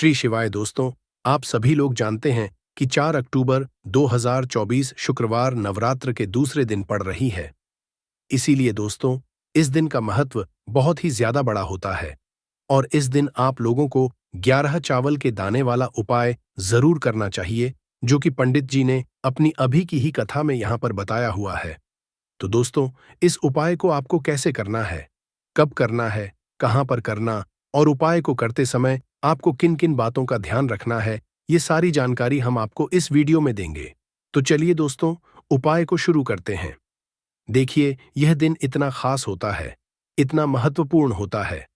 श्री शिवाय दोस्तों, आप सभी लोग जानते हैं कि 4 अक्टूबर 2024 शुक्रवार नवरात्र के दूसरे दिन पड़ रही है। इसीलिए दोस्तों, इस दिन का महत्व बहुत ही ज्यादा बड़ा होता है और इस दिन आप लोगों को 11 चावल के दाने वाला उपाय जरूर करना चाहिए, जो कि पंडित जी ने अपनी अभी की ही कथा में यहाँ पर बताया हुआ है। तो दोस्तों, इस उपाय को आपको कैसे करना है, कब करना है, कहाँ पर करना और उपाय को करते समय आपको किन किन बातों का ध्यान रखना है, ये सारी जानकारी हम आपको इस वीडियो में देंगे। तो चलिए दोस्तों, उपाय को शुरू करते हैं। देखिए, यह दिन इतना खास होता है, इतना महत्वपूर्ण होता है।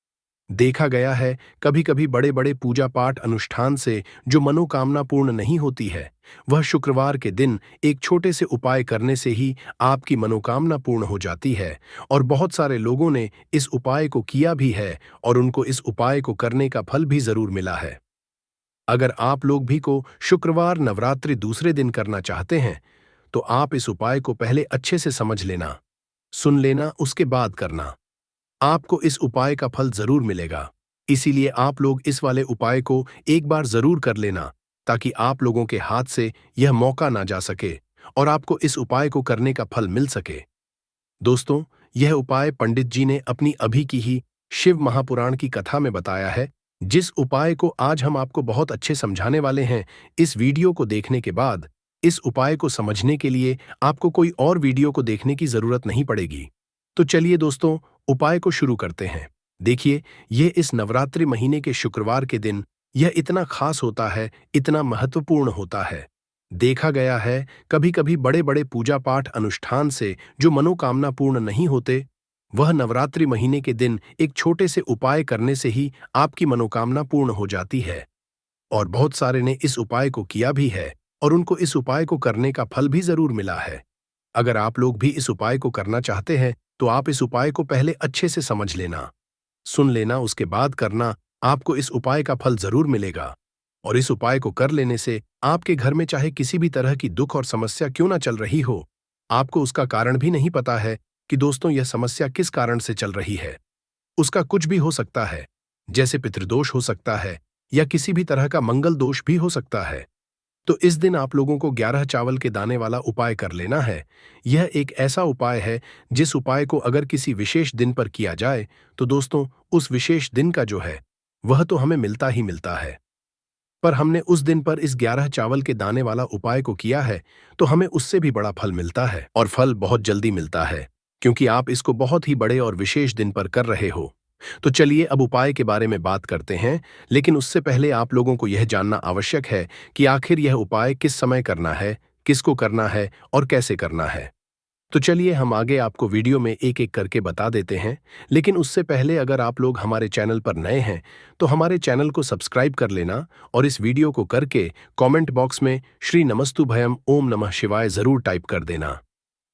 देखा गया है, कभी कभी बड़े बड़े पूजा पाठ अनुष्ठान से जो मनोकामना पूर्ण नहीं होती है, वह शुक्रवार के दिन एक छोटे से उपाय करने से ही आपकी मनोकामना पूर्ण हो जाती है। और बहुत सारे लोगों ने इस उपाय को किया भी है और उनको इस उपाय को करने का फल भी जरूर मिला है। अगर आप लोग भी को शुक्रवार नवरात्रि दूसरे दिन करना चाहते हैं, तो आप इस उपाय को पहले अच्छे से समझ लेना, सुन लेना, उसके बाद करना। आपको इस उपाय का फल जरूर मिलेगा। इसीलिए आप लोग इस वाले उपाय को एक बार जरूर कर लेना, ताकि आप लोगों के हाथ से यह मौका ना जा सके और आपको इस उपाय को करने का फल मिल सके। दोस्तों, यह उपाय पंडित जी ने अपनी अभी की ही शिव महापुराण की कथा में बताया है। जिस उपाय को आज हम आपको बहुत अच्छे समझाने वाले हैं, इस वीडियो को देखने के बाद इस उपाय को समझने के लिए आपको कोई और वीडियो को देखने की जरूरत नहीं पड़ेगी। तो चलिए दोस्तों, उपाय को शुरू करते हैं। देखिए, यह इस नवरात्रि महीने के शुक्रवार के दिन यह इतना खास होता है, इतना महत्वपूर्ण होता है। देखा गया है, कभी कभी बड़े बड़े पूजा पाठ अनुष्ठान से जो मनोकामना पूर्ण नहीं होते, वह नवरात्रि महीने के दिन एक छोटे से उपाय करने से ही आपकी मनोकामना पूर्ण हो जाती है। और बहुत सारे ने इस उपाय को किया भी है और उनको इस उपाय को करने का फल भी जरूर मिला है। अगर आप लोग भी इस उपाय को करना चाहते हैं, तो आप इस उपाय को पहले अच्छे से समझ लेना, सुन लेना, उसके बाद करना। आपको इस उपाय का फल जरूर मिलेगा। और इस उपाय को कर लेने से आपके घर में चाहे किसी भी तरह की दुख और समस्या क्यों ना चल रही हो, आपको उसका कारण भी नहीं पता है कि दोस्तों यह समस्या किस कारण से चल रही है। उसका कुछ भी हो सकता है, जैसे पितृदोष हो सकता है या किसी भी तरह का मंगल दोष भी हो सकता है। तो इस दिन आप लोगों को 11 चावल के दाने वाला उपाय कर लेना है। यह एक ऐसा उपाय है जिस उपाय को अगर किसी विशेष दिन पर किया जाए, तो दोस्तों उस विशेष दिन का जो है वह तो हमें मिलता ही मिलता है। पर हमने उस दिन पर इस 11 चावल के दाने वाला उपाय को किया है, तो हमें उससे भी बड़ा फल मिलता है और फल बहुत जल्दी मिलता है, क्योंकि आप इसको बहुत ही बड़े और विशेष दिन पर कर रहे हो। तो चलिए अब उपाय के बारे में बात करते हैं, लेकिन उससे पहले आप लोगों को यह जानना आवश्यक है कि आखिर यह उपाय किस समय करना है, किसको करना है और कैसे करना है। तो चलिए हम आगे आपको वीडियो में एक एक करके बता देते हैं, लेकिन उससे पहले अगर आप लोग हमारे चैनल पर नए हैं, तो हमारे चैनल को सब्सक्राइब कर लेना और इस वीडियो को करके कमेंट बॉक्स में श्री नमस्तुभयम ओम नमः शिवाय जरूर टाइप कर देना।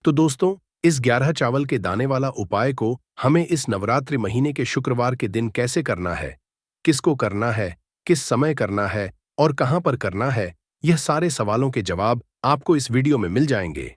तो दोस्तों, इस 11 चावल के दाने वाला उपाय को हमें इस नवरात्रि महीने के शुक्रवार के दिन कैसे करना है, किसको करना है, किस समय करना है और कहां पर करना है, यह सारे सवालों के जवाब आपको इस वीडियो में मिल जाएंगे।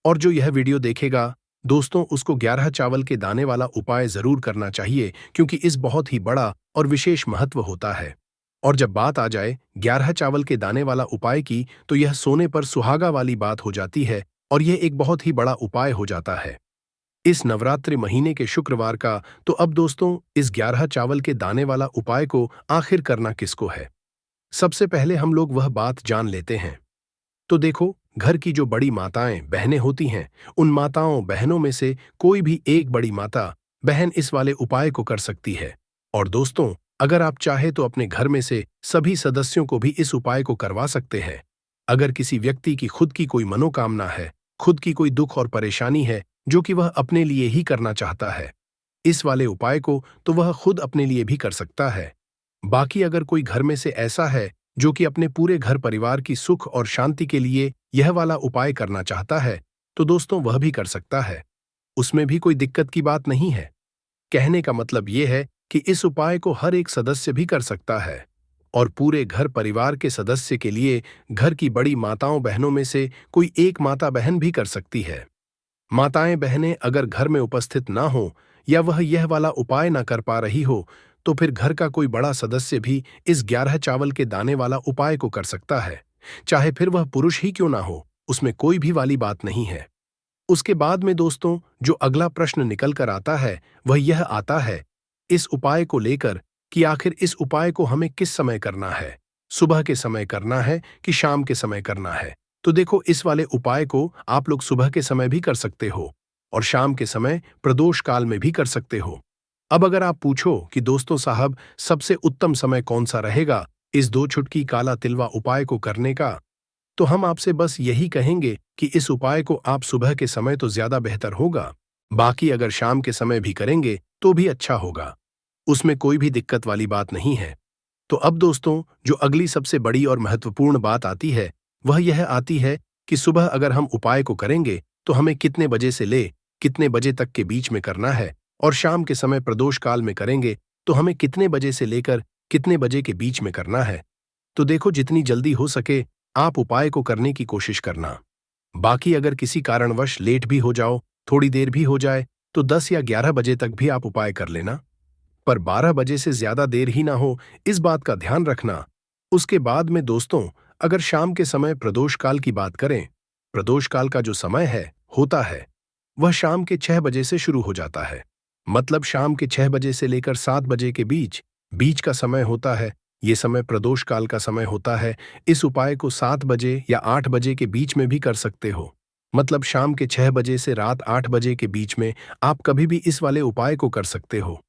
और जो यह वीडियो देखेगा दोस्तों, उसको 11 चावल के दाने वाला उपाय जरूर करना चाहिए, क्योंकि इस बहुत ही बड़ा और विशेष महत्व होता है। और जब बात आ जाए 11 चावल के दाने वाला उपाय की, तो यह सोने पर सुहागा वाली बात हो जाती है और यह एक बहुत ही बड़ा उपाय हो जाता है इस नवरात्रि महीने के शुक्रवार का। तो अब दोस्तों, इस 11 चावल के दाने वाला उपाय को आखिर करना किसको है, सबसे पहले हम लोग वह बात जान लेते हैं। तो देखो, घर की जो बड़ी माताएं बहनें होती हैं, उन माताओं बहनों में से कोई भी एक बड़ी माता बहन इस वाले उपाय को कर सकती है। और दोस्तों, अगर आप चाहे तो अपने घर में से सभी सदस्यों को भी इस उपाय को करवा सकते हैं। अगर किसी व्यक्ति की खुद की कोई मनोकामना है, खुद की कोई दुख और परेशानी है जो कि वह अपने लिए ही करना चाहता है, इस वाले उपाय को तो वह खुद अपने लिए भी कर सकता है। बाकी अगर कोई घर में से ऐसा है जो कि अपने पूरे घर परिवार की सुख और शांति के लिए यह वाला उपाय करना चाहता है, तो दोस्तों वह भी कर सकता है। उसमें भी कोई दिक्कत की बात नहीं है। कहने का मतलब यह है कि इस उपाय को हर एक सदस्य भी कर सकता है और पूरे घर परिवार के सदस्य के लिए घर की बड़ी माताओं बहनों में से कोई एक माता बहन भी कर सकती है। माताएं बहनें अगर घर में उपस्थित ना हो या वह यह वाला उपाय ना कर पा रही हो, तो फिर घर का कोई बड़ा सदस्य भी इस 11 चावल के दाने वाला उपाय को कर सकता है, चाहे फिर वह पुरुष ही क्यों ना हो, उसमें कोई भी वाली बात नहीं है। उसके बाद में दोस्तों जो अगला प्रश्न निकल कर आता है वह यह आता है इस उपाय को लेकर कि आखिर इस उपाय को हमें किस समय करना है, सुबह के समय करना है कि शाम के समय करना है। तो देखो, इस वाले उपाय को आप लोग सुबह के समय भी कर सकते हो और शाम के समय प्रदोष काल में भी कर सकते हो। अब अगर आप पूछो कि दोस्तों साहब सबसे उत्तम समय कौन सा रहेगा इस 2 छुटकी काला तिलवा उपाय को करने का, तो हम आपसे बस यही कहेंगे कि इस उपाय को आप सुबह के समय तो ज्यादा बेहतर होगा, बाकी अगर शाम के समय भी करेंगे तो भी अच्छा होगा, उसमें कोई भी दिक्कत वाली बात नहीं है। तो अब दोस्तों जो अगली सबसे बड़ी और महत्वपूर्ण बात आती है वह यह आती है कि सुबह अगर हम उपाय को करेंगे तो हमें कितने बजे से ले कितने बजे तक के बीच में करना है, और शाम के समय प्रदोष काल में करेंगे तो हमें कितने बजे से लेकर कितने बजे के बीच में करना है। तो देखो, जितनी जल्दी हो सके आप उपाय को करने की कोशिश करना। बाकी अगर किसी कारणवश लेट भी हो जाओ, थोड़ी देर भी हो जाए, तो 10 या 11 बजे तक भी आप उपाय कर लेना, पर 12 बजे से ज्यादा देर ही ना हो, इस बात का ध्यान रखना। उसके बाद में दोस्तों अगर शाम के समय प्रदोष काल की बात करें, प्रदोष काल का जो समय होता है वह शाम के 6 बजे से शुरू हो जाता है। मतलब शाम के 6 बजे से लेकर 7 बजे के बीच बीच का समय होता है, ये समय प्रदोष काल का समय होता है। इस उपाय को 7 बजे या 8 बजे के बीच में भी कर सकते हो। मतलब शाम के 6 बजे से रात 8 बजे के बीच में आप कभी भी इस वाले उपाय को कर सकते हो,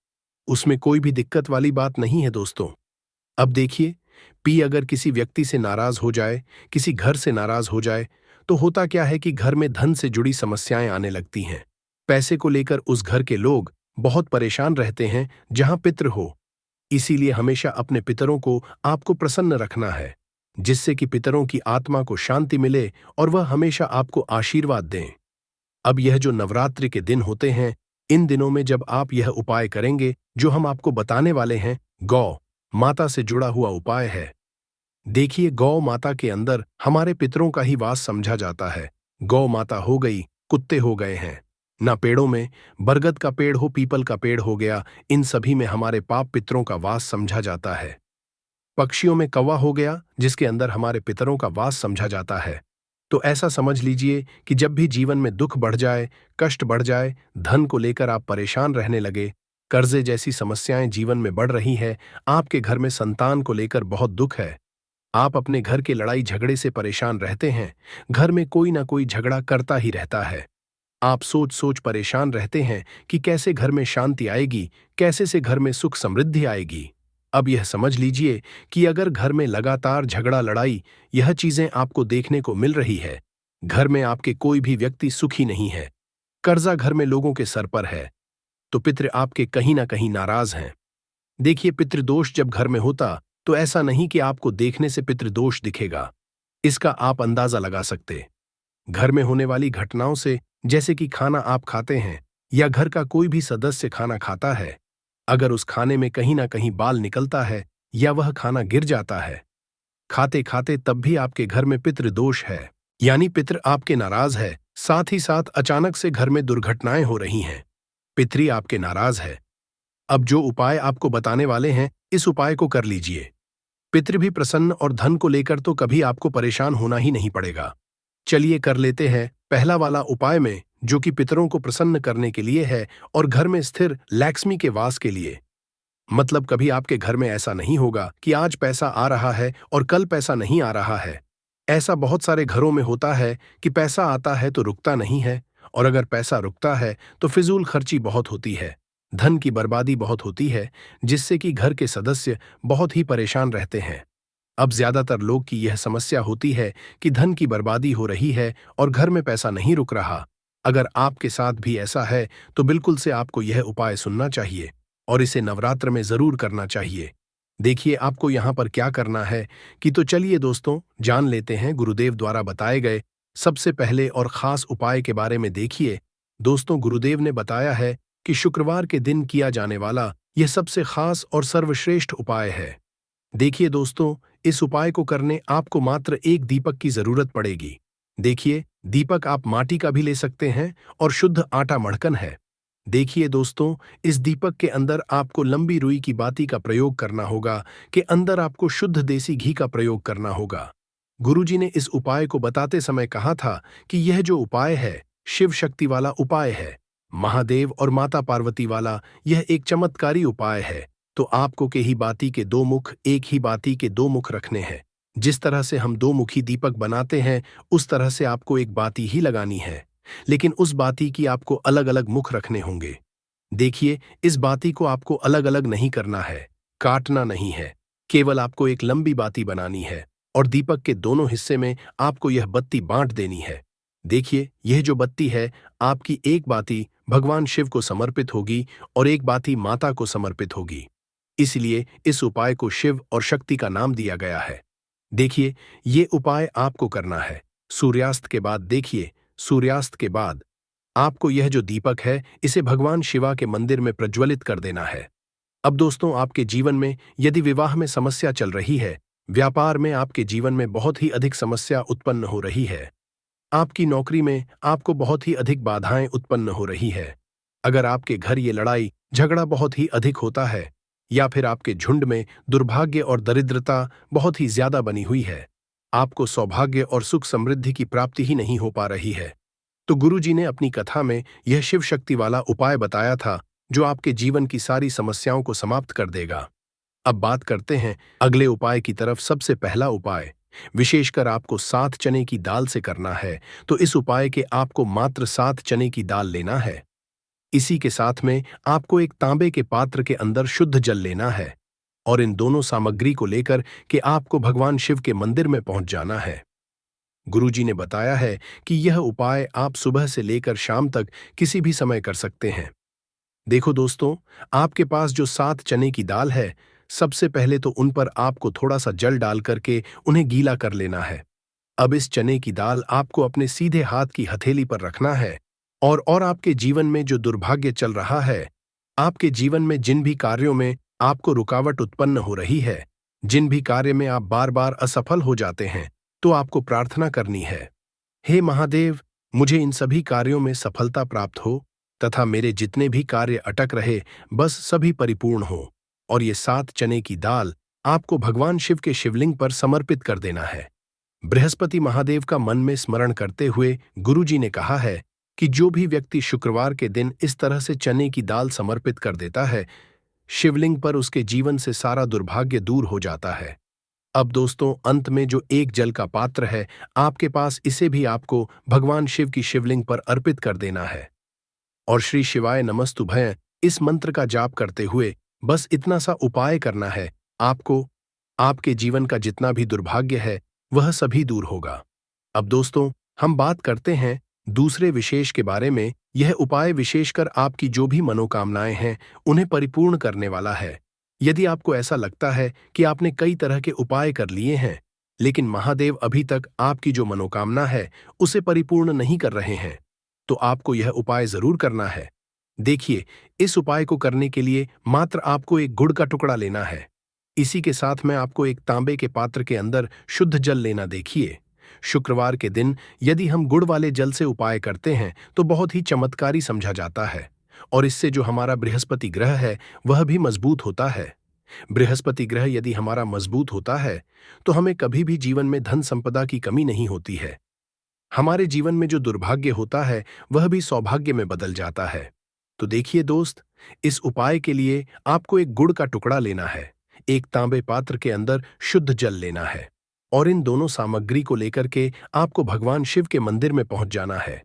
उसमें कोई भी दिक्कत वाली बात नहीं है दोस्तों। अब देखिए, पी अगर किसी व्यक्ति से नाराज हो जाए, किसी घर से नाराज हो जाए, तो होता क्या है कि घर में धन से जुड़ी समस्याएं आने लगती हैं। पैसे को लेकर उस घर के लोग बहुत परेशान रहते हैं जहां पितृ हो। इसीलिए हमेशा अपने पितरों को आपको प्रसन्न रखना है, जिससे कि पितरों की आत्मा को शांति मिले और वह हमेशा आपको आशीर्वाद दें। अब यह जो नवरात्रि के दिन होते हैं, इन दिनों में जब आप यह उपाय करेंगे जो हम आपको बताने वाले हैं, गौ माता से जुड़ा हुआ उपाय है। देखिए, गौ माता के अंदर हमारे पितरों का ही वास समझा जाता है। गौ माता हो गई, कुत्ते हो गए हैं, ना पेड़ों में बरगद का पेड़ हो, पीपल का पेड़ हो गया, इन सभी में हमारे पाप पितरों का वास समझा जाता है। पक्षियों में कौवा हो गया, जिसके अंदर हमारे पितरों का वास समझा जाता है। तो ऐसा समझ लीजिए कि जब भी जीवन में दुख बढ़ जाए, कष्ट बढ़ जाए, धन को लेकर आप परेशान रहने लगे, कर्जे जैसी समस्याएं जीवन में बढ़ रही है, आपके घर में संतान को लेकर बहुत दुख है, आप अपने घर के लड़ाई झगड़े से परेशान रहते हैं, घर में कोई ना कोई झगड़ा करता ही रहता है, आप सोच सोच परेशान रहते हैं कि कैसे घर में शांति आएगी, कैसे से घर में सुख समृद्धि आएगी। अब यह समझ लीजिए कि अगर घर में लगातार झगड़ा लड़ाई यह चीजें आपको देखने को मिल रही है, घर में आपके कोई भी व्यक्ति सुखी नहीं है, कर्जा घर में लोगों के सर पर है, तो पितृ आपके कहीं ना कहीं नाराज हैं। देखिए, पितृदोष जब घर में होता तो ऐसा नहीं कि आपको देखने से पितृदोष दिखेगा, इसका आप अंदाजा लगा सकते घर में होने वाली घटनाओं से, जैसे कि खाना आप खाते हैं या घर का कोई भी सदस्य खाना खाता है, अगर उस खाने में कहीं ना कहीं बाल निकलता है या वह खाना गिर जाता है खाते खाते, तब भी आपके घर में पितृदोष है, यानी पितृ आपके नाराज है। साथ ही साथ अचानक से घर में दुर्घटनाएं हो रही हैं, पितृ आपके नाराज है। अब जो उपाय आपको बताने वाले हैं, इस उपाय को कर लीजिए, पितृ भी प्रसन्न और धन को लेकर तो कभी आपको परेशान होना ही नहीं पड़ेगा। चलिए कर लेते हैं पहला वाला उपाय में, जो कि पितरों को प्रसन्न करने के लिए है और घर में स्थिर लक्ष्मी के वास के लिए। मतलब कभी आपके घर में ऐसा नहीं होगा कि आज पैसा आ रहा है और कल पैसा नहीं आ रहा है। ऐसा बहुत सारे घरों में होता है कि पैसा आता है तो रुकता नहीं है, और अगर पैसा रुकता है तो फिजूल खर्ची बहुत होती है, धन की बर्बादी बहुत होती है, जिससे कि घर के सदस्य बहुत ही परेशान रहते हैं। अब ज्यादातर लोग की यह समस्या होती है कि धन की बर्बादी हो रही है और घर में पैसा नहीं रुक रहा। अगर आपके साथ भी ऐसा है तो बिल्कुल से आपको यह उपाय सुनना चाहिए और इसे नवरात्र में जरूर करना चाहिए। देखिए, आपको यहाँ पर क्या करना है कि तो चलिए दोस्तों जान लेते हैं गुरुदेव द्वारा बताए गए सबसे पहले और खास उपाय के बारे में। देखिए दोस्तों, गुरुदेव ने बताया है कि शुक्रवार के दिन किया जाने वाला यह सबसे खास और सर्वश्रेष्ठ उपाय है। देखिए दोस्तों, इस उपाय को करने आपको मात्र एक दीपक की जरूरत पड़ेगी। देखिए, दीपक आप माटी का भी ले सकते हैं और शुद्ध आटा मड़कन है, देखिए दोस्तों, इस दीपक के अंदर आपको लंबी रुई की बाती का प्रयोग करना होगा कि अंदर आपको शुद्ध देसी घी का प्रयोग करना होगा। गुरुजी ने इस उपाय को बताते समय कहा था कि यह जो उपाय है, शिव शक्ति वाला उपाय है, महादेव और माता पार्वती वाला यह एक चमत्कारी उपाय है। तो आपको के ही बाती के दो मुख, एक ही बाती के दो मुख रखने हैं। जिस तरह से हम दो मुखी दीपक बनाते हैं, उस तरह से आपको एक बाती ही लगानी है, लेकिन उस बाती की आपको अलग अलग मुख रखने होंगे। देखिए, इस बाती को आपको अलग अलग नहीं करना है, काटना नहीं है, केवल आपको एक लंबी बाती बनानी है और दीपक के दोनों हिस्से में आपको यह बत्ती बांट देनी है। देखिए, यह जो बत्ती है, आपकी एक बाती भगवान शिव को समर्पित होगी और एक बाती माता को समर्पित होगी। इसलिए इस उपाय को शिव और शक्ति का नाम दिया गया है। देखिए, ये उपाय आपको करना है सूर्यास्त के बाद। देखिए, सूर्यास्त के बाद आपको यह जो दीपक है, इसे भगवान शिवा के मंदिर में प्रज्वलित कर देना है। अब दोस्तों, आपके जीवन में यदि विवाह में समस्या चल रही है, व्यापार में आपके जीवन में बहुत ही अधिक समस्या उत्पन्न हो रही है, आपकी नौकरी में आपको बहुत ही अधिक बाधाएं उत्पन्न हो रही है, अगर आपके घर ये लड़ाई झगड़ा बहुत ही अधिक होता है, या फिर आपके झुंड में दुर्भाग्य और दरिद्रता बहुत ही ज्यादा बनी हुई है, आपको सौभाग्य और सुख समृद्धि की प्राप्ति ही नहीं हो पा रही है, तो गुरुजी ने अपनी कथा में यह शिव शक्ति वाला उपाय बताया था, जो आपके जीवन की सारी समस्याओं को समाप्त कर देगा। अब बात करते हैं अगले उपाय की तरफ। सबसे पहला उपाय विशेषकर आपको 7 चने की दाल से करना है। तो इस उपाय के आपको मात्र 7 चने की दाल लेना है। इसी के साथ में आपको एक तांबे के पात्र के अंदर शुद्ध जल लेना है और इन दोनों सामग्री को लेकर के आपको भगवान शिव के मंदिर में पहुंच जाना है। गुरुजी ने बताया है कि यह उपाय आप सुबह से लेकर शाम तक किसी भी समय कर सकते हैं। देखो दोस्तों, आपके पास जो 7 चने की दाल है, सबसे पहले तो उन पर आपको थोड़ा सा जल डाल करके उन्हें गीला कर लेना है। अब इस चने की दाल आपको अपने सीधे हाथ की हथेली पर रखना है और आपके जीवन में जो दुर्भाग्य चल रहा है, आपके जीवन में जिन भी कार्यों में आपको रुकावट उत्पन्न हो रही है, जिन भी कार्य में आप बार बार असफल हो जाते हैं, तो आपको प्रार्थना करनी है, हे महादेव, मुझे इन सभी कार्यों में सफलता प्राप्त हो तथा मेरे जितने भी कार्य अटक रहे, बस सभी परिपूर्ण हो। और ये 7 चने की दाल आपको भगवान शिव के शिवलिंग पर समर्पित कर देना है। बृहस्पति महादेव का मन में स्मरण करते हुए गुरुजी ने कहा है कि जो भी व्यक्ति शुक्रवार के दिन इस तरह से चने की दाल समर्पित कर देता है, शिवलिंग पर उसके जीवन से सारा दुर्भाग्य दूर हो जाता है। अब दोस्तों, अंत में जो एक जल का पात्र है आपके पास, इसे भी आपको भगवान शिव की शिवलिंग पर अर्पित कर देना है और श्री शिवाय नमस्तुभय इस मंत्र का जाप करते हुए बस इतना सा उपाय करना है। आपको आपके जीवन का जितना भी दुर्भाग्य है, वह सभी दूर होगा। अब दोस्तों, हम बात करते हैं दूसरे विशेष के बारे में। यह उपाय विशेषकर आपकी जो भी मनोकामनाएं हैं, उन्हें परिपूर्ण करने वाला है। यदि आपको ऐसा लगता है कि आपने कई तरह के उपाय कर लिए हैं, लेकिन महादेव अभी तक आपकी जो मनोकामना है उसे परिपूर्ण नहीं कर रहे हैं, तो आपको यह उपाय जरूर करना है। देखिए, इस उपाय को करने के लिए मात्र आपको एक गुड़ का टुकड़ा लेना है। इसी के साथ में आपको एक तांबे के पात्र के अंदर शुद्ध जल लेना। देखिए, शुक्रवार के दिन यदि हम गुड़ वाले जल से उपाय करते हैं तो बहुत ही चमत्कारी समझा जाता है और इससे जो हमारा बृहस्पति ग्रह है वह भी मजबूत होता है। बृहस्पति ग्रह यदि हमारा मजबूत होता है तो हमें कभी भी जीवन में धन संपदा की कमी नहीं होती है। हमारे जीवन में जो दुर्भाग्य होता है वह भी सौभाग्य में बदल जाता है। तो देखिए दोस्त, इस उपाय के लिए आपको एक गुड़ का टुकड़ा लेना है, एक तांबे पात्र के अंदर शुद्ध जल लेना है और इन दोनों सामग्री को लेकर के आपको भगवान शिव के मंदिर में पहुंच जाना है।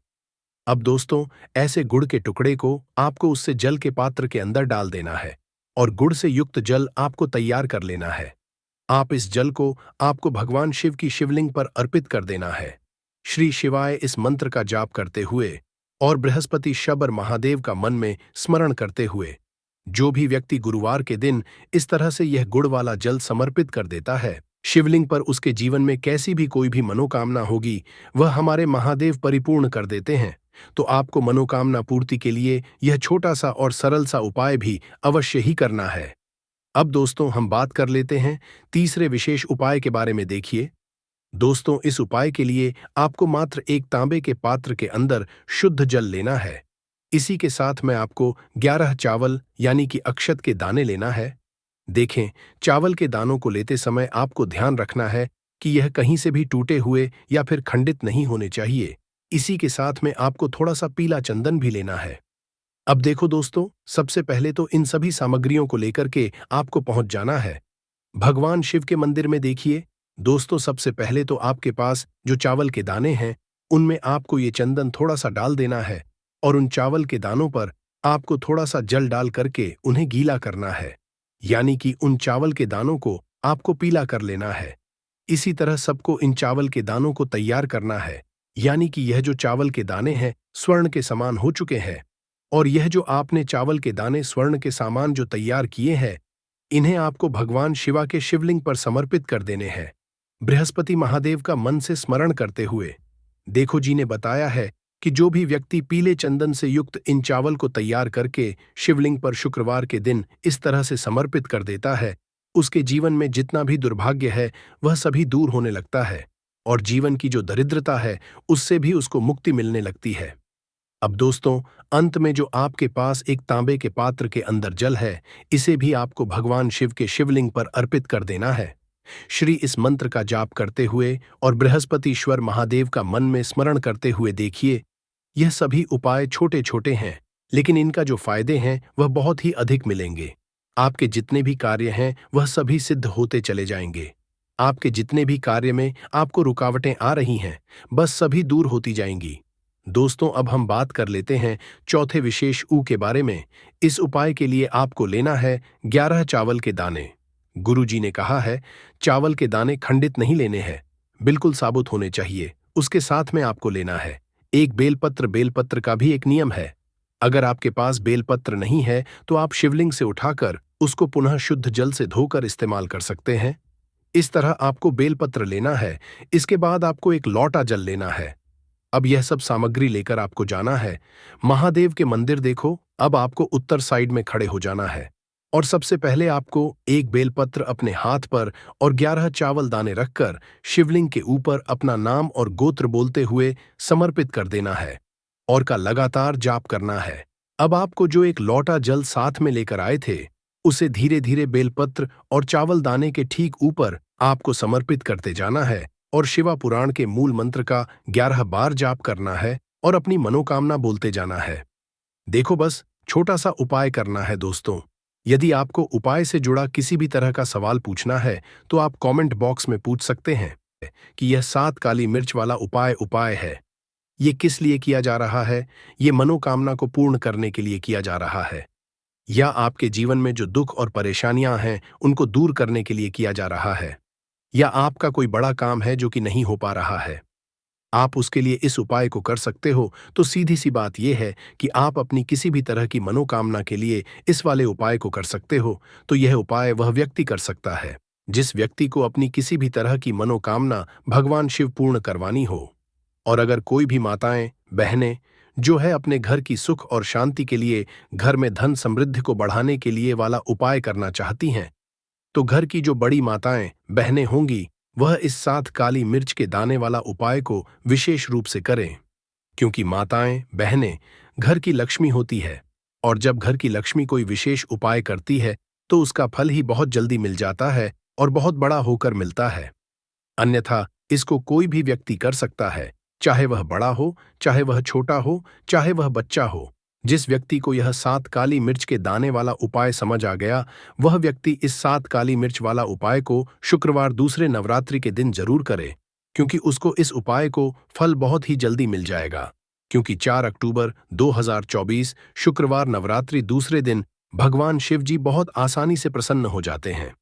अब दोस्तों, ऐसे गुड़ के टुकड़े को आपको उससे जल के पात्र के अंदर डाल देना है और गुड़ से युक्त जल आपको तैयार कर लेना है। आप इस जल को आपको भगवान शिव की शिवलिंग पर अर्पित कर देना है। श्री शिवाय इस मंत्र का जाप करते हुए और बृहस्पति शबर महादेव का मन में स्मरण करते हुए जो भी व्यक्ति गुरुवार के दिन इस तरह से यह गुड़ वाला जल समर्पित कर देता है शिवलिंग पर, उसके जीवन में कैसी भी कोई भी मनोकामना होगी वह हमारे महादेव परिपूर्ण कर देते हैं। तो आपको मनोकामना पूर्ति के लिए यह छोटा सा और सरल सा उपाय भी अवश्य ही करना है। अब दोस्तों, हम बात कर लेते हैं तीसरे विशेष उपाय के बारे में। देखिए दोस्तों, इस उपाय के लिए आपको मात्र एक तांबे के पात्र के अंदर शुद्ध जल लेना है इसी के साथ में आपको 11 चावल यानी कि अक्षत के दाने लेना है। देखें, चावल के दानों को लेते समय आपको ध्यान रखना है कि यह कहीं से भी टूटे हुए या फिर खंडित नहीं होने चाहिए। इसी के साथ में आपको थोड़ा सा पीला चंदन भी लेना है। अब देखो दोस्तों, सबसे पहले तो इन सभी सामग्रियों को लेकर के आपको पहुंच जाना है भगवान शिव के मंदिर में। देखिए दोस्तों, सबसे पहले तो आपके पास जो चावल के दाने हैं उनमें आपको ये चंदन थोड़ा सा डाल देना है और उन चावल के दानों पर आपको थोड़ा सा जल डाल करके उन्हें गीला करना है, यानी कि उन चावल के दानों को आपको पीला कर लेना है। इसी तरह सबको इन चावल के दानों को तैयार करना है, यानी कि यह जो चावल के दाने हैं स्वर्ण के समान हो चुके हैं। और यह जो आपने चावल के दाने स्वर्ण के सामान जो तैयार किए हैं, इन्हें आपको भगवान शिवा के शिवलिंग पर समर्पित कर देने हैं, बृहस्पति महादेव का मन से स्मरण करते हुए। देखो जी ने बताया है कि जो भी व्यक्ति पीले चंदन से युक्त इन चावल को तैयार करके शिवलिंग पर शुक्रवार के दिन इस तरह से समर्पित कर देता है, उसके जीवन में जितना भी दुर्भाग्य है वह सभी दूर होने लगता है और जीवन की जो दरिद्रता है उससे भी उसको मुक्ति मिलने लगती है। अब दोस्तों, अंत में जो आपके पास एक तांबे के पात्र के अंदर जल है, इसे भी आपको भगवान शिव के शिवलिंग पर अर्पित कर देना है। श्री इस मंत्र का जाप करते हुए और बृहस्पतिश्वर महादेव का मन में स्मरण करते हुए देखिए, यह सभी उपाय छोटे छोटे हैं, लेकिन इनका जो फायदे हैं वह बहुत ही अधिक मिलेंगे। आपके जितने भी कार्य हैं वह सभी सिद्ध होते चले जाएंगे। आपके जितने भी कार्य में आपको रुकावटें आ रही हैं, बस सभी दूर होती जाएंगी। दोस्तों, अब हम बात कर लेते हैं चौथे विशेष ऊ के बारे में। इस उपाय के लिए आपको लेना है 11 चावल के दाने। गुरुजी ने कहा है चावल के दाने खंडित नहीं लेने हैं, बिल्कुल साबुत होने चाहिए। उसके साथ में आपको लेना है एक बेलपत्र। बेलपत्र का भी एक नियम है, अगर आपके पास बेलपत्र नहीं है तो आप शिवलिंग से उठाकर उसको पुनः शुद्ध जल से धोकर इस्तेमाल कर सकते हैं। इस तरह आपको बेलपत्र लेना है। इसके बाद आपको एक लौटा जल लेना है। अब यह सब सामग्री लेकर आपको जाना है महादेव के मंदिर। देखो, अब आपको उत्तर साइड में खड़े हो जाना है और सबसे पहले आपको एक बेलपत्र अपने हाथ पर और 11 चावल दाने रखकर शिवलिंग के ऊपर अपना नाम और गोत्र बोलते हुए समर्पित कर देना है और का लगातार जाप करना है। अब आपको जो एक लौटा जल साथ में लेकर आए थे उसे धीरे धीरे बेलपत्र और चावल दाने के ठीक ऊपर आपको समर्पित करते जाना है और शिवा पुराण के मूल मंत्र का 11 बार जाप करना है और अपनी मनोकामना बोलते जाना है। देखो, बस छोटा सा उपाय करना है दोस्तों। यदि आपको उपाय से जुड़ा किसी भी तरह का सवाल पूछना है तो आप कमेंट बॉक्स में पूछ सकते हैं कि यह 7 काली मिर्च वाला उपाय है, ये किस लिए किया जा रहा है, ये मनोकामना को पूर्ण करने के लिए किया जा रहा है, या आपके जीवन में जो दुख और परेशानियां हैं उनको दूर करने के लिए किया जा रहा है, या आपका कोई बड़ा काम है जो कि नहीं हो पा रहा है, आप उसके लिए इस उपाय को कर सकते हो। तो सीधी सी बात यह है कि आप अपनी किसी भी तरह की मनोकामना के लिए इस वाले उपाय को कर सकते हो। तो यह उपाय वह व्यक्ति कर सकता है जिस व्यक्ति को अपनी किसी भी तरह की मनोकामना भगवान शिव पूर्ण करवानी हो। और अगर कोई भी माताएं, बहनें जो है अपने घर की सुख और शांति के लिए, घर में धन समृद्धि को बढ़ाने के लिए वाला उपाय करना चाहती हैं, तो घर की जो बड़ी माताएं, बहनें होंगी वह इस 7 काली मिर्च के दाने वाला उपाय को विशेष रूप से करें, क्योंकि माताएं, बहनें घर की लक्ष्मी होती है और जब घर की लक्ष्मी कोई विशेष उपाय करती है तो उसका फल ही बहुत जल्दी मिल जाता है और बहुत बड़ा होकर मिलता है। अन्यथा इसको कोई भी व्यक्ति कर सकता है, चाहे वह बड़ा हो, चाहे वह छोटा हो, चाहे वह बच्चा हो। जिस व्यक्ति को यह 7 काली मिर्च के दाने वाला उपाय समझ आ गया, वह व्यक्ति इस 7 काली मिर्च वाला उपाय को शुक्रवार दूसरे नवरात्रि के दिन जरूर करे, क्योंकि उसको इस उपाय को फल बहुत ही जल्दी मिल जाएगा। क्योंकि 4 अक्टूबर 2024 शुक्रवार नवरात्रि दूसरे दिन भगवान शिव जी बहुत आसानी से प्रसन्न हो जाते हैं।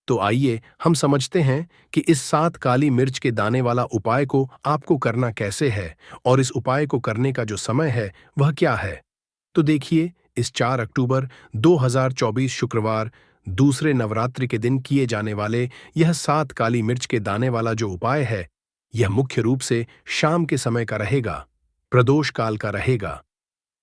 तो आइए हम समझते हैं कि इस 7 काली मिर्च के दाने वाला उपाय को आपको करना कैसे है और इस उपाय को करने का जो समय है वह क्या है। तो देखिए, इस 4 अक्टूबर 2024 शुक्रवार दूसरे नवरात्रि के दिन किए जाने वाले यह 7 काली मिर्च के दाने वाला जो उपाय है, यह मुख्य रूप से शाम के समय का रहेगा, प्रदोष काल का रहेगा।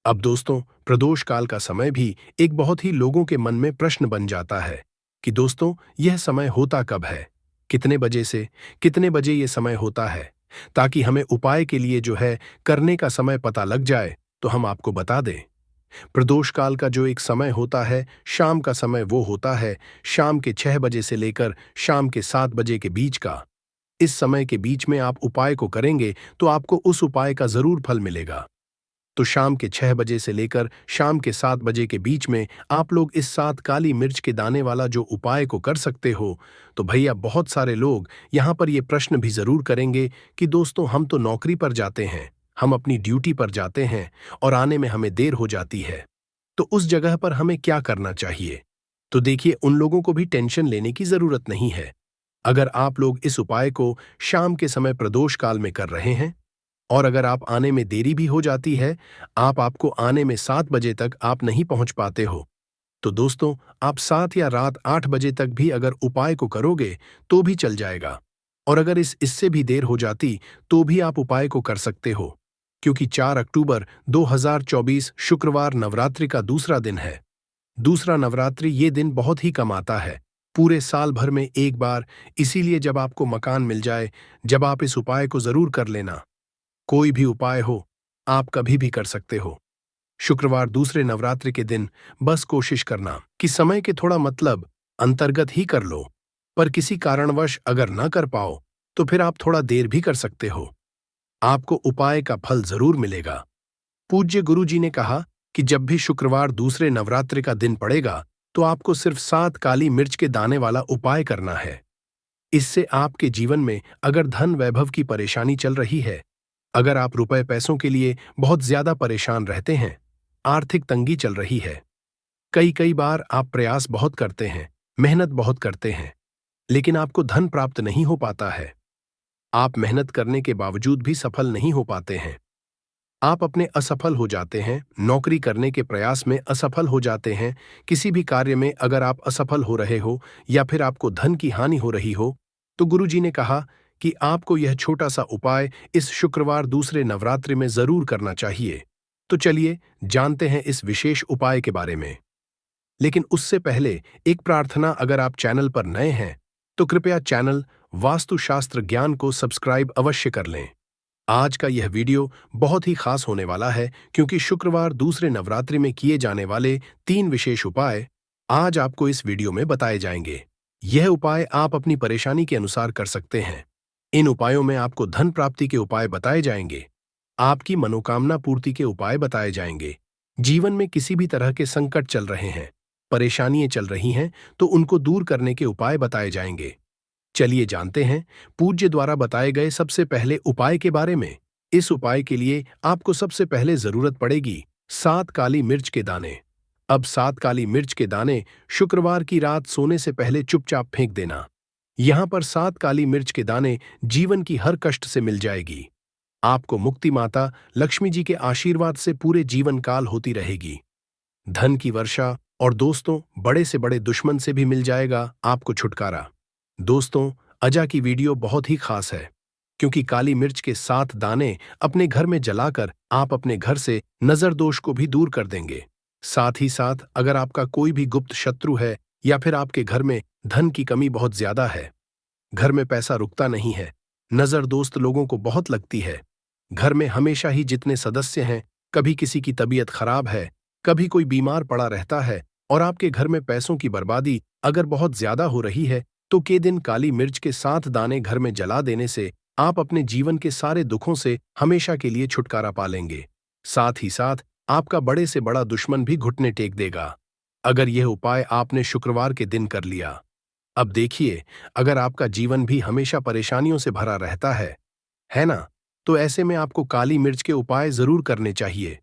अब दोस्तों, प्रदोष काल का समय भी एक बहुत ही लोगों के मन में प्रश्न बन जाता है कि दोस्तों यह समय होता कब है, कितने बजे से कितने बजे यह समय होता है, ताकि हमें उपाय के लिए जो है करने का समय पता लग जाए तो हम आपको बता दें। प्रदोष काल का जो एक समय होता है, शाम का समय, वो होता है शाम के 6 बजे से लेकर शाम के 7 बजे के बीच का। इस समय के बीच में आप उपाय को करेंगे तो आपको उस उपाय का जरूर फल मिलेगा। तो शाम के 6 बजे से लेकर शाम के 7 बजे के बीच में आप लोग इस 7 काली मिर्च के दाने वाला जो उपाय को कर सकते हो। तो भैया, बहुत सारे लोग यहाँ पर ये प्रश्न भी जरूर करेंगे कि दोस्तों, हम तो नौकरी पर जाते हैं, हम अपनी ड्यूटी पर जाते हैं और आने में हमें देर हो जाती है, तो उस जगह पर हमें क्या करना चाहिए? तो देखिए, उन लोगों को भी टेंशन लेने की जरूरत नहीं है। अगर आप लोग इस उपाय को शाम के समय प्रदोष काल में कर रहे हैं और अगर आप आने में देरी भी हो जाती है, आपको आने में 7 बजे तक आप नहीं पहुंच पाते हो, तो दोस्तों, आप 7 या रात 8 बजे तक भी अगर उपाय को करोगे तो भी चल जाएगा। और अगर इससे भी देर हो जाती तो भी आप उपाय को कर सकते हो, क्योंकि 4 अक्टूबर 2024 शुक्रवार नवरात्रि का दूसरा दिन है। दूसरा नवरात्रि ये दिन बहुत ही कम आता है, पूरे साल भर में एक बार। इसीलिए जब आपको मकान मिल जाए, जब आप इस उपाय को जरूर कर लेना। कोई भी उपाय हो, आप कभी भी कर सकते हो। शुक्रवार दूसरे नवरात्रि के दिन बस कोशिश करना कि समय के थोड़ा मतलब अंतर्गत ही कर लो, पर किसी कारणवश अगर न कर पाओ तो फिर आप थोड़ा देर भी कर सकते हो। आपको उपाय का फल जरूर मिलेगा। पूज्य गुरु जी ने कहा कि जब भी शुक्रवार दूसरे नवरात्रि का दिन पड़ेगा तो आपको सिर्फ 7 काली मिर्च के दाने वाला उपाय करना है। इससे आपके जीवन में अगर धन वैभव की परेशानी चल रही है, अगर आप रुपए पैसों के लिए बहुत ज्यादा परेशान रहते हैं, आर्थिक तंगी चल रही है, कई कई बार आप प्रयास बहुत करते हैं, मेहनत बहुत करते हैं, लेकिन आपको धन प्राप्त नहीं हो पाता है, आप मेहनत करने के बावजूद भी सफल नहीं हो पाते हैं, आप अपने असफल हो जाते हैं, नौकरी करने के प्रयास में असफल हो जाते हैं, किसी भी कार्य में अगर आप असफल हो रहे हो या फिर आपको धन की हानि हो रही हो, तो गुरुजी ने कहा कि आपको यह छोटा सा उपाय इस शुक्रवार दूसरे नवरात्रि में जरूर करना चाहिए। तो चलिए जानते हैं इस विशेष उपाय के बारे में। लेकिन उससे पहले एक प्रार्थना, अगर आप चैनल पर नए हैं तो कृपया चैनल वास्तुशास्त्र ज्ञान को सब्सक्राइब अवश्य कर लें। आज का यह वीडियो बहुत ही खास होने वाला है, क्योंकि शुक्रवार दूसरे नवरात्रि में किए जाने वाले 3 विशेष उपाय आज आपको इस वीडियो में बताए जाएंगे। यह उपाय आप अपनी परेशानी के अनुसार कर सकते हैं। इन उपायों में आपको धन प्राप्ति के उपाय बताए जाएंगे, आपकी मनोकामना पूर्ति के उपाय बताए जाएंगे। जीवन में किसी भी तरह के संकट चल रहे हैं, परेशानियां चल रही हैं, तो उनको दूर करने के उपाय बताए जाएंगे। चलिए जानते हैं पूज्य द्वारा बताए गए सबसे पहले उपाय के बारे में। इस उपाय के लिए आपको सबसे पहले जरूरत पड़ेगी 7 काली मिर्च के दाने। अब 7 काली मिर्च के दाने शुक्रवार की रात सोने से पहले चुपचाप फेंक देना। यहां पर 7 काली मिर्च के दाने जीवन की हर कष्ट से मिल जाएगी। आपको मुक्ति माता लक्ष्मी जी के आशीर्वाद से पूरे जीवन काल होती रहेगी। धन की वर्षा और दोस्तों, बड़े से बड़े दुश्मन से भी मिल जाएगा आपको छुटकारा। दोस्तों, अजा की वीडियो बहुत ही खास है, क्योंकि काली मिर्च के 7 दाने अपने घर में जलाकर आप अपने घर से नजर दोष को भी दूर कर देंगे। साथ ही साथ अगर आपका कोई भी गुप्त शत्रु है या फिर आपके घर में धन की कमी बहुत ज्यादा है, घर में पैसा रुकता नहीं है, नजर दोस्त लोगों को बहुत लगती है, घर में हमेशा ही जितने सदस्य हैं, कभी किसी की तबीयत खराब है, कभी कोई बीमार पड़ा रहता है और आपके घर में पैसों की बर्बादी अगर बहुत ज्यादा हो रही है, तो के दिन काली मिर्च के 7 दाने घर में जला देने से आप अपने जीवन के सारे दुखों से हमेशा के लिए छुटकारा पा लेंगे। साथ ही साथ आपका बड़े से बड़ा दुश्मन भी घुटने टेक देगा, अगर यह उपाय आपने शुक्रवार के दिन कर लिया। अब देखिए, अगर आपका जीवन भी हमेशा परेशानियों से भरा रहता है ना, तो ऐसे में आपको काली मिर्च के उपाय जरूर करने चाहिए,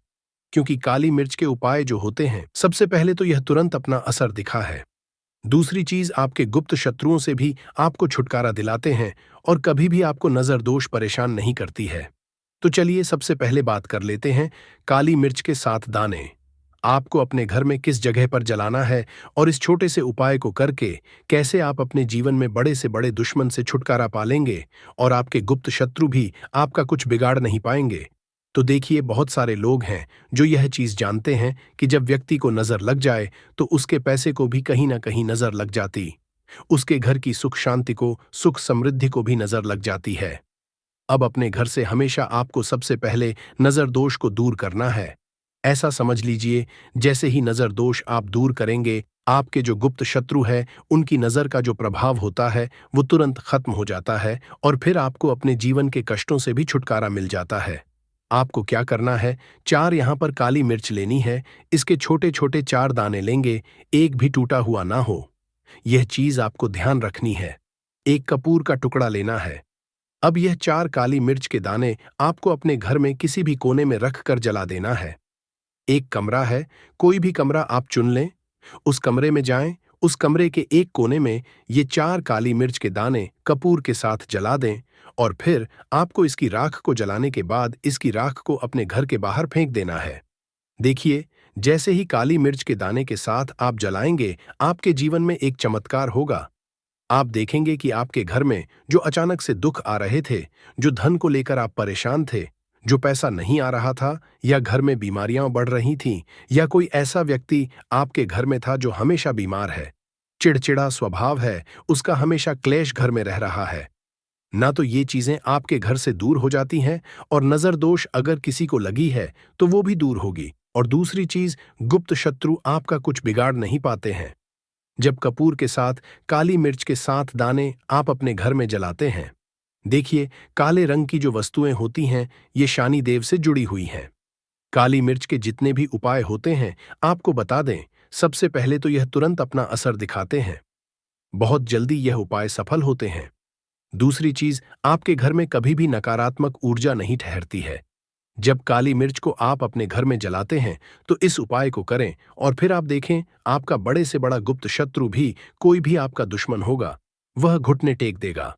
क्योंकि काली मिर्च के उपाय जो होते हैं, सबसे पहले तो यह तुरंत अपना असर दिखा है। दूसरी चीज, आपके गुप्त शत्रुओं से भी आपको छुटकारा दिलाते हैं और कभी भी आपको नजर दोष परेशान नहीं करती है। तो चलिए सबसे पहले बात कर लेते हैं काली मिर्च के 7 दाने आपको अपने घर में किस जगह पर जलाना है और इस छोटे से उपाय को करके कैसे आप अपने जीवन में बड़े से बड़े दुश्मन से छुटकारा पालेंगे और आपके गुप्त शत्रु भी आपका कुछ बिगाड़ नहीं पाएंगे। तो देखिए, बहुत सारे लोग हैं जो यह चीज जानते हैं कि जब व्यक्ति को नजर लग जाए तो उसके पैसे को भी कहीं ना कहीं नजर लग जाती, उसके घर की सुख शांति को, सुख समृद्धि को भी नजर लग जाती है। अब अपने घर से हमेशा आपको सबसे पहले नजर दोष को दूर करना है। ऐसा समझ लीजिए जैसे ही नजर दोष आप दूर करेंगे, आपके जो गुप्त शत्रु है उनकी नजर का जो प्रभाव होता है वो तुरंत खत्म हो जाता है और फिर आपको अपने जीवन के कष्टों से भी छुटकारा मिल जाता है। आपको क्या करना है, 4 यहाँ पर काली मिर्च लेनी है, इसके छोटे छोटे 4 दाने लेंगे, एक भी टूटा हुआ ना हो। यह चीज आपको ध्यान रखनी है। एक कपूर का टुकड़ा लेना है। अब यह 4 काली मिर्च के दाने आपको अपने घर में किसी भी कोने में रख कर जला देना है। एक कमरा है, कोई भी कमरा आप चुन लें, उस कमरे में जाएं, उस कमरे के एक कोने में ये 4 काली मिर्च के दाने कपूर के साथ जला दें और फिर आपको इसकी राख को जलाने के बाद इसकी राख को अपने घर के बाहर फेंक देना है। देखिए, जैसे ही काली मिर्च के दाने के साथ आप जलाएंगे, आपके जीवन में एक चमत्कार होगा। आप देखेंगे कि आपके घर में जो अचानक से दुख आ रहे थे, जो धन को लेकर आप परेशान थे, जो पैसा नहीं आ रहा था या घर में बीमारियां बढ़ रही थीं या कोई ऐसा व्यक्ति आपके घर में था जो हमेशा बीमार है, चिड़चिड़ा स्वभाव है, उसका हमेशा क्लेश घर में रह रहा है, ना तो ये चीजें आपके घर से दूर हो जाती हैं और नजर दोष अगर किसी को लगी है तो वो भी दूर होगी। और दूसरी चीज, गुप्त शत्रु आपका कुछ बिगाड़ नहीं पाते हैं। जब कपूर के साथ काली मिर्च के 7 दाने आप अपने घर में जलाते हैं, देखिए काले रंग की जो वस्तुएं होती हैं ये शनि देव से जुड़ी हुई हैं। काली मिर्च के जितने भी उपाय होते हैं आपको बता दें, सबसे पहले तो यह तुरंत अपना असर दिखाते हैं, बहुत जल्दी यह उपाय सफल होते हैं। दूसरी चीज, आपके घर में कभी भी नकारात्मक ऊर्जा नहीं ठहरती है। जब काली मिर्च को आप अपने घर में जलाते हैं तो इस उपाय को करें और फिर आप देखें आपका बड़े से बड़ा गुप्त शत्रु भी, कोई भी आपका दुश्मन होगा, वह घुटने टेक देगा।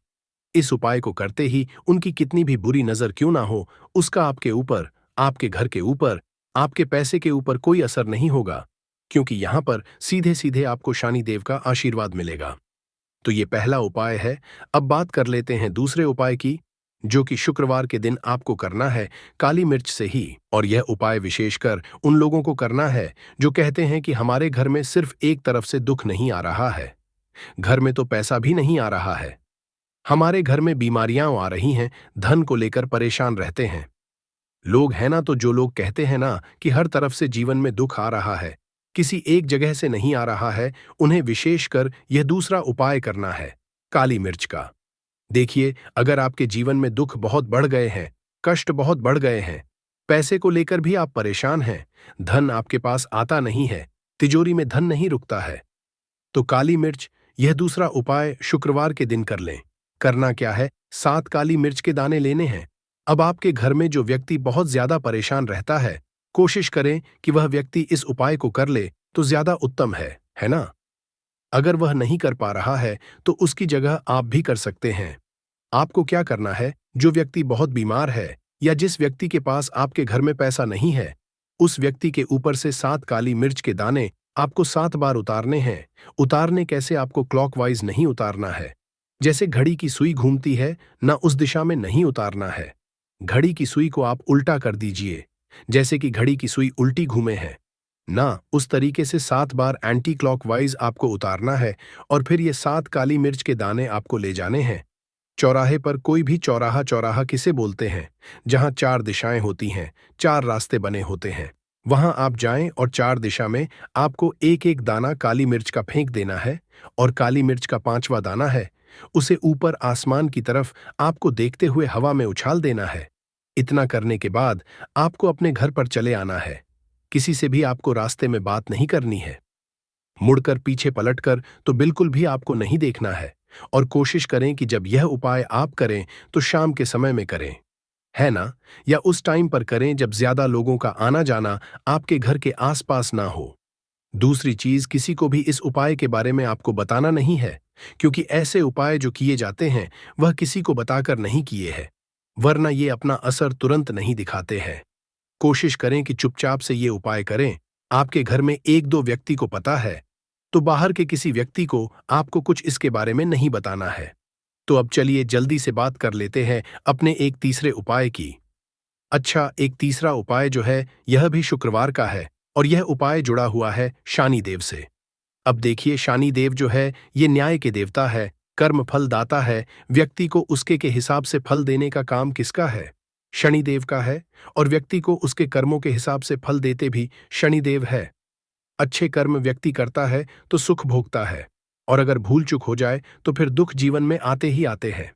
इस उपाय को करते ही उनकी कितनी भी बुरी नजर क्यों ना हो, उसका आपके ऊपर, आपके घर के ऊपर, आपके पैसे के ऊपर कोई असर नहीं होगा, क्योंकि यहां पर सीधे सीधे आपको शनि देव का आशीर्वाद मिलेगा। तो ये पहला उपाय है। अब बात कर लेते हैं दूसरे उपाय की, जो कि शुक्रवार के दिन आपको करना है काली मिर्च से ही। और यह उपाय विशेषकर उन लोगों को करना है जो कहते हैं कि हमारे घर में सिर्फ एक तरफ से दुख नहीं आ रहा है, घर में तो पैसा भी नहीं आ रहा है, हमारे घर में बीमारियां आ रही हैं, धन को लेकर परेशान रहते हैं। लोग हैं ना, तो जो लोग कहते हैं ना कि हर तरफ से जीवन में दुख आ रहा है, किसी एक जगह से नहीं आ रहा है, उन्हें विशेषकर यह दूसरा उपाय करना है काली मिर्च का। देखिए, अगर आपके जीवन में दुख बहुत बढ़ गए हैं, कष्ट बहुत बढ़ गए हैं, पैसे को लेकर भी आप परेशान हैं, धन आपके पास आता नहीं है, तिजोरी में धन नहीं रुकता है, तो काली मिर्च, यह दूसरा उपाय शुक्रवार के दिन कर लें। करना क्या है, 7 काली मिर्च के दाने लेने हैं। अब आपके घर में जो व्यक्ति बहुत ज्यादा परेशान रहता है, कोशिश करें कि वह व्यक्ति इस उपाय को कर ले तो ज्यादा उत्तम है ना? अगर वह नहीं कर पा रहा है तो उसकी जगह आप भी कर सकते हैं। आपको क्या करना है, जो व्यक्ति बहुत बीमार है या जिस व्यक्ति के पास आपके घर में पैसा नहीं है, उस व्यक्ति के ऊपर से 7 काली मिर्च के दाने आपको 7 बार उतारने हैं। उतारने कैसे, आपको क्लॉकवाइज नहीं उतारना है, जैसे घड़ी की सुई घूमती है ना, उस दिशा में नहीं उतारना है। घड़ी की सुई को आप उल्टा कर दीजिए, जैसे कि घड़ी की सुई उल्टी घूमे है ना, उस तरीके से 7 बार एंटी क्लॉकवाइज आपको उतारना है। और फिर ये 7 काली मिर्च के दाने आपको ले जाने हैं चौराहे पर। कोई भी चौराहा, चौराहा किसे बोलते हैं, जहां 4 दिशाएं होती हैं, 4 रास्ते बने होते हैं, वहां आप जाएं और 4 दिशा में आपको एक एक दाना काली मिर्च का फेंक देना है। और काली मिर्च का 5वां दाना है, उसे ऊपर आसमान की तरफ आपको देखते हुए हवा में उछाल देना है। इतना करने के बाद आपको अपने घर पर चले आना है। किसी से भी आपको रास्ते में बात नहीं करनी है, मुड़कर पीछे पलटकर तो बिल्कुल भी आपको नहीं देखना है। और कोशिश करें कि जब यह उपाय आप करें तो शाम के समय में करें, है ना, या उस टाइम पर करें जब ज्यादा लोगों का आना जाना आपके घर के आसपास ना हो। दूसरी चीज, किसी को भी इस उपाय के बारे में आपको बताना नहीं है, क्योंकि ऐसे उपाय जो किए जाते हैं वह किसी को बताकर नहीं किए हैं, वरना ये अपना असर तुरंत नहीं दिखाते हैं। कोशिश करें कि चुपचाप से ये उपाय करें। आपके घर में 1-2 व्यक्ति को पता है तो बाहर के किसी व्यक्ति को आपको कुछ इसके बारे में नहीं बताना है। तो अब चलिए जल्दी से बात कर लेते हैं अपने एक तीसरे उपाय की। अच्छा, एक तीसरा उपाय जो है यह भी शुक्रवार का है और यह उपाय जुड़ा हुआ है शनि देव से। अब देखिए, शनि देव जो है ये न्याय के देवता है, कर्म फल दाता है, व्यक्ति को उसके के हिसाब से फल देने का काम किसका है? शनिदेव का है और व्यक्ति को उसके कर्मों के हिसाब से फल देते भी शनिदेव है। अच्छे कर्म व्यक्ति करता है तो सुख भोगता है, और अगर भूल चूक हो जाए तो फिर दुख जीवन में आते ही आते हैं,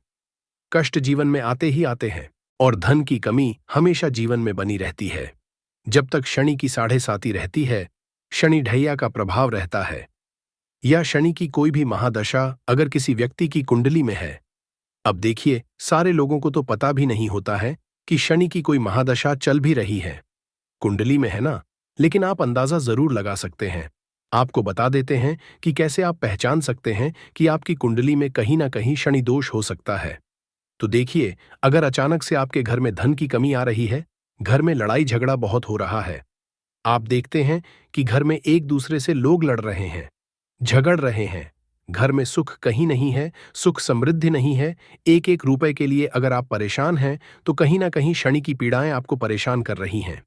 कष्ट जीवन में आते ही आते हैं, और धन की कमी हमेशा जीवन में बनी रहती है। जब तक शनि की साढ़े साती रहती है, शनि ढैया का प्रभाव रहता है, या शनि की कोई भी महादशा अगर किसी व्यक्ति की कुंडली में है। अब देखिए, सारे लोगों को तो पता भी नहीं होता है कि शनि की कोई महादशा चल भी रही है, कुंडली में है ना, लेकिन आप अंदाजा जरूर लगा सकते हैं। आपको बता देते हैं कि कैसे आप पहचान सकते हैं कि आपकी कुंडली में कहीं ना कहीं शनि दोष हो सकता है। तो देखिए, अगर अचानक से आपके घर में धन की कमी आ रही है, घर में लड़ाई झगड़ा बहुत हो रहा है, आप देखते हैं कि घर में एक दूसरे से लोग लड़ रहे हैं, झगड़ रहे हैं, घर में सुख कहीं नहीं है, सुख समृद्धि नहीं है, एक एक रुपए के लिए अगर आप परेशान हैं, तो कहीं ना कहीं शनि की पीड़ाएं आपको परेशान कर रही हैं।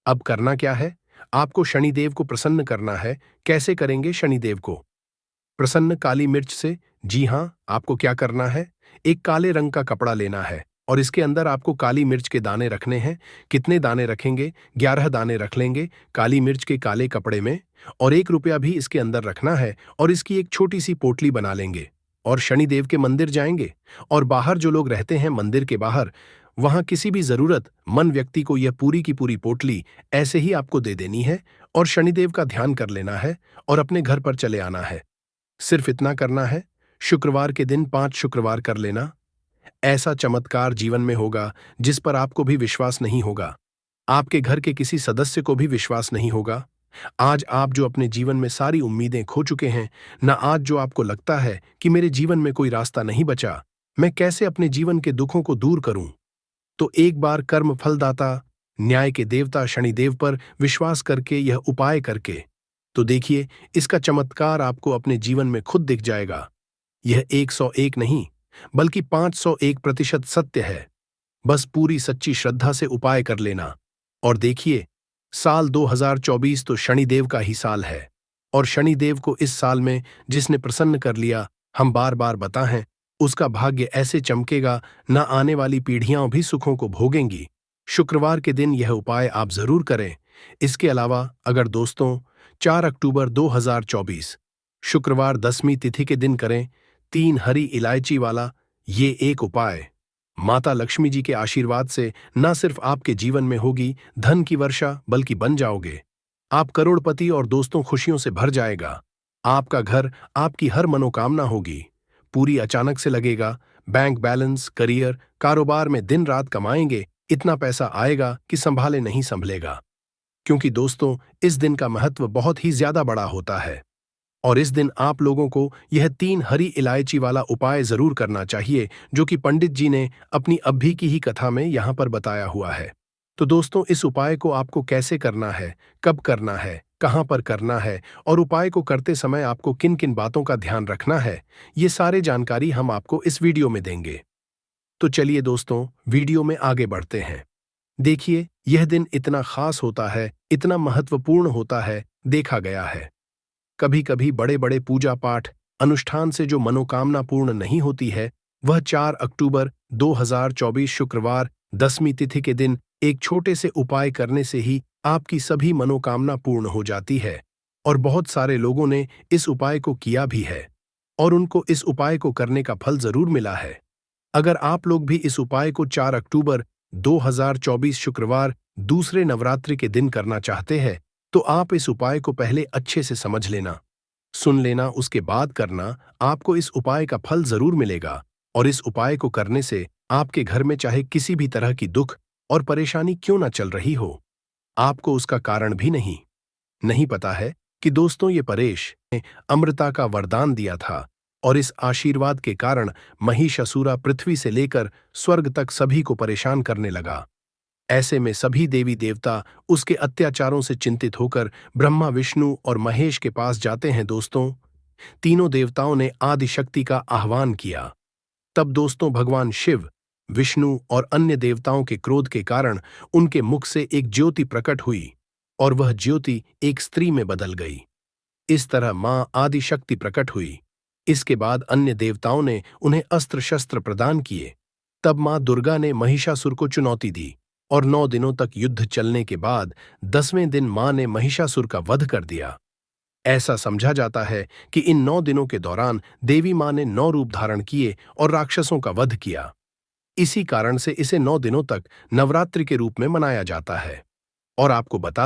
अब करना क्या है? आपको शनिदेव को प्रसन्न करना है। कैसे करेंगे शनिदेव को प्रसन्न? काली मिर्च से। जी हां, आपको क्या करना है, एक काले रंग का कपड़ा लेना है और इसके अंदर आपको काली मिर्च के दाने रखने हैं। कितने दाने रखेंगे? 11 दाने रख लेंगे काली मिर्च के काले कपड़े में, और 1 रुपया भी इसके अंदर रखना है, और इसकी एक छोटी सी पोटली बना लेंगे और शनिदेव के मंदिर जाएंगे, और बाहर जो लोग रहते हैं मंदिर के बाहर, वहां किसी भी जरूरत मन व्यक्ति को यह पूरी की पूरी पोटली ऐसे ही आपको दे देनी है, और शनिदेव का ध्यान कर लेना है और अपने घर पर चले आना है। सिर्फ इतना करना है। शुक्रवार के दिन 5 शुक्रवार कर लेना। ऐसा चमत्कार जीवन में होगा जिस पर आपको भी विश्वास नहीं होगा, आपके घर के किसी सदस्य को भी विश्वास नहीं होगा। आज आप जो अपने जीवन में सारी उम्मीदें खो चुके हैं, ना आज जो आपको लगता है कि मेरे जीवन में कोई रास्ता नहीं बचा, मैं कैसे अपने जीवन के दुखों को दूर करूं, तो एक बार कर्म फलदाता न्याय के देवता शनिदेव पर विश्वास करके, यह उपाय करके, तो देखिए, इसका चमत्कार आपको अपने जीवन में खुद दिख जाएगा। यह 101 नहीं बल्कि 501% सत्य है। बस पूरी सच्ची श्रद्धा से उपाय कर लेना। और देखिए, साल 2024 तो शनिदेव का ही साल है, और शनिदेव को इस साल में जिसने प्रसन्न कर लिया, हम बार बार बताएं, उसका भाग्य ऐसे चमकेगा, न आने वाली पीढ़ियां भी सुखों को भोगेंगी। शुक्रवार के दिन यह उपाय आप जरूर करें। इसके अलावा अगर दोस्तों 4 अक्टूबर 2024 शुक्रवार 10वीं तिथि के दिन करें 3 हरी इलायची वाला ये एक उपाय, माता लक्ष्मी जी के आशीर्वाद से न सिर्फ आपके जीवन में होगी धन की वर्षा, बल्कि बन जाओगे आप करोड़पति, और दोस्तों खुशियों से भर जाएगा आपका घर, आपकी हर मनोकामना होगी पूरी। अचानक से लगेगा बैंक बैलेंस, करियर, कारोबार में दिन रात कमाएंगे, इतना पैसा आएगा कि संभाले नहीं संभलेगा। क्योंकि दोस्तों, इस दिन का महत्व बहुत ही ज्यादा बड़ा होता है, और इस दिन आप लोगों को यह 3 हरी इलायची वाला उपाय जरूर करना चाहिए, जो कि पंडित जी ने अपनी अभी की ही कथा में यहां पर बताया हुआ है। तो दोस्तों, इस उपाय को आपको कैसे करना है, कब करना है, कहां पर करना है, और उपाय को करते समय आपको किन किन बातों का ध्यान रखना है, ये सारे जानकारी हम आपको इस वीडियो में देंगे। तो चलिए दोस्तों, वीडियो में आगे बढ़ते हैं। देखिए, यह दिन इतना खास होता है, इतना महत्वपूर्ण होता है, देखा गया है कभी कभी बड़े बड़े पूजा पाठ अनुष्ठान से जो मनोकामना पूर्ण नहीं होती है, वह 4 अक्टूबर 2024 शुक्रवार 10वीं तिथि के दिन एक छोटे से उपाय करने से ही आपकी सभी मनोकामना पूर्ण हो जाती है। और बहुत सारे लोगों ने इस उपाय को किया भी है, और उनको इस उपाय को करने का फल जरूर मिला है। अगर आप लोग भी इस उपाय को 4 अक्टूबर 2024 शुक्रवार दूसरे नवरात्रि के दिन करना चाहते हैं, तो आप इस उपाय को पहले अच्छे से समझ लेना, सुन लेना, उसके बाद करना। आपको इस उपाय का फल जरूर मिलेगा, और इस उपाय को करने से आपके घर में चाहे किसी भी तरह की दुख और परेशानी क्यों ना चल रही हो, आपको उसका कारण भी नहीं पता है कि दोस्तों, ये परेश ने अमृता का वरदान दिया था, और इस आशीर्वाद के कारण महिषासुर पृथ्वी से लेकर स्वर्ग तक सभी को परेशान करने लगा। ऐसे में सभी देवी देवता उसके अत्याचारों से चिंतित होकर ब्रह्मा, विष्णु और महेश के पास जाते हैं। दोस्तों, तीनों देवताओं ने आदि शक्ति का आह्वान किया। तब दोस्तों, भगवान शिव, विष्णु और अन्य देवताओं के क्रोध के कारण उनके मुख से एक ज्योति प्रकट हुई, और वह ज्योति एक स्त्री में बदल गई। इस तरह मां आदि शक्ति प्रकट हुई। इसके बाद अन्य देवताओं ने उन्हें अस्त्र शस्त्र प्रदान किए, तब मां दुर्गा ने महिषासुर को चुनौती दी और 9 दिनों तक युद्ध चलने के बाद 10वें दिन मां ने महिषासुर का वध कर दिया। ऐसा समझा जाता है कि इन 9 दिनों के दौरान देवी मां ने 9 रूप धारण किए और राक्षसों का वध किया। इसी कारण से इसे 9 दिनों तक नवरात्रि के रूप में मनाया जाता है। और आपको बता